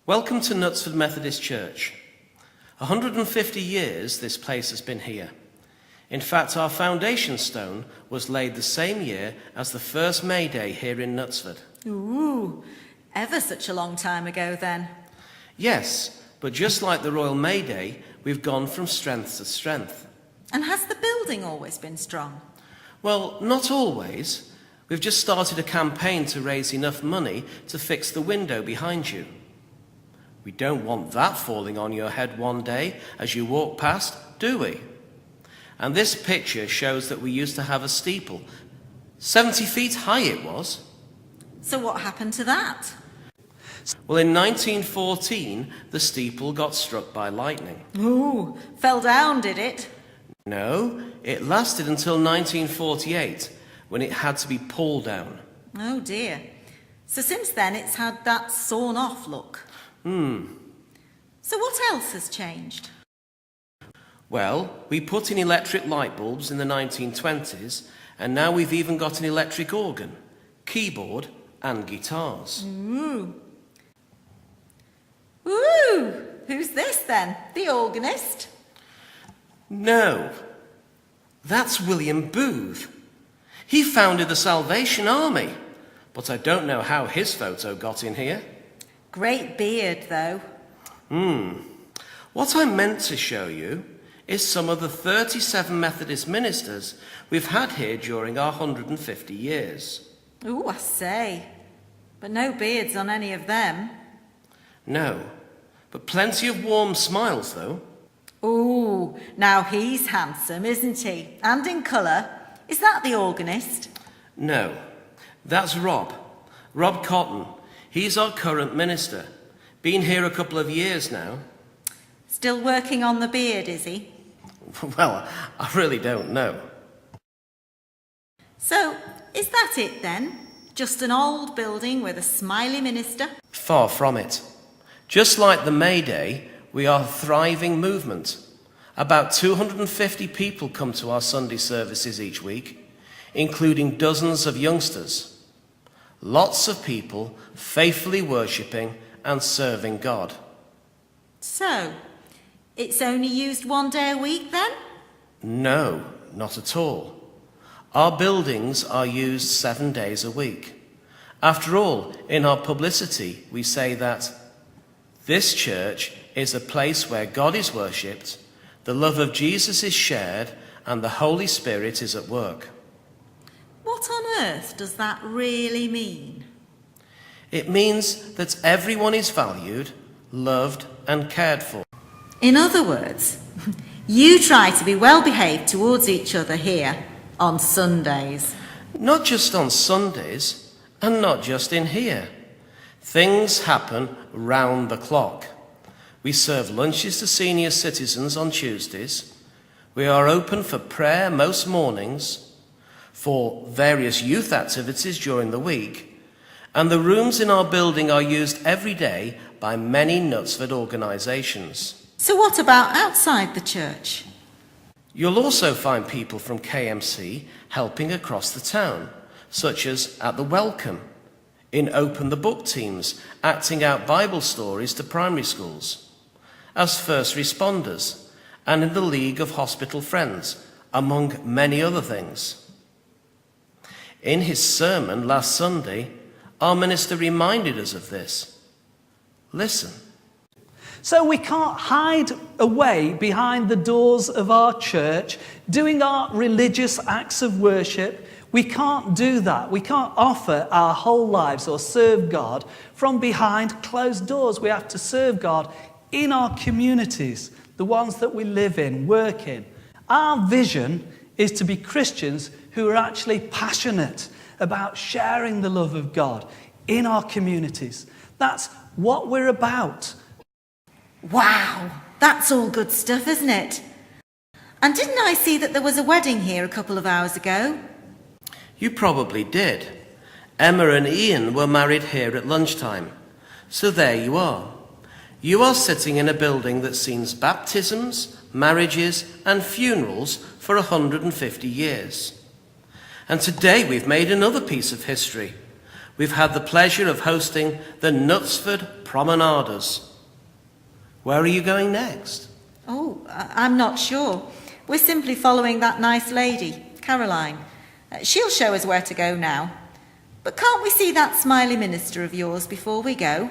Welcome to Knutsford Methodist Church. 150 years this place has been here. In fact, our foundation stone was laid the same year as the first May Day here in Knutsford. Ooh, ever such a long time ago then. Yes, but just like the Royal May Day, we've gone from strength to strength. And has the building always been strong? Well, not always. We've just started a campaign to raise enough money to fix the window behind you. We don't want that falling on your head one day as you walk past, do we? And this picture shows that we used to have a steeple. 70 feet high it was. So what happened to that? Well, in 1914, the steeple got struck by lightning. Ooh, fell down, did it? No, it lasted until 1948, when it had to be pulled down. Oh dear. So since then it's had that sawn off look. So what else has changed? Well, we put in electric light bulbs in the 1920s, and now we've even got an electric organ, keyboard, and guitars. Ooh. Ooh! Who's this then? The organist? No, that's William Booth. He founded the Salvation Army, but I don't know how his photo got in here. Great beard, though. What I meant to show you is some of the 37 Methodist ministers we've had here during our 150 years. Ooh, I say. But no beards on any of them. No, but plenty of warm smiles, though. Ooh, now he's handsome, isn't he? And in colour. Is that the organist? No, that's Rob Cotton. He's our current minister. Been here a couple of years now. Still working on the beard, is he? Well, I really don't know. So, is that it then? Just an old building with a smiley minister? Far from it. Just like the May Day, we are a thriving movement. About 250 people come to our Sunday services each week, including dozens of youngsters. Lots of people faithfully worshipping and serving God. So, it's only used one day a week then? No, not at all. Our buildings are used 7 days a week. After all, in our publicity, we say that this church is a place where God is worshipped, the love of Jesus is shared, and the Holy Spirit is at work. What on earth does that really mean? It means that everyone is valued, loved, and cared for. In other words, you try to be well behaved towards each other here on Sundays. Not just on Sundays, and not just in here. Things happen round the clock. We serve lunches to senior citizens on Tuesdays. We are open for prayer most mornings, for various youth activities during the week, and the rooms in our building are used every day by many Knutsford organisations. So what about outside the church? You'll also find people from KMC helping across the town, such as at the Welcome, in Open the Book teams, acting out Bible stories to primary schools, as first responders, and in the League of Hospital Friends, among many other things. In his sermon last Sunday, our minister reminded us of this. Listen. So we can't hide away behind the doors of our church, doing our religious acts of worship. We can't do that. We can't offer our whole lives or serve God from behind closed doors. We have to serve God in our communities, the ones that we live in, work in. Our vision is to be Christians who are actually passionate about sharing the love of God in our communities. That's what we're about. Wow, that's all good stuff, isn't it? And didn't I see that there was a wedding here a couple of hours ago? You probably did. Emma and Ian were married here at lunchtime. So there you are. You are sitting in a building that's seen baptisms, marriages, and funerals for 150 years. And today we've made another piece of history. we've had the pleasure of hosting the Knutsford Promenaders. Where are you going next? Oh, I'm not sure. We're simply following that nice lady, Caroline. She'll show us where to go now. But can't we see that smiley minister of yours before we go?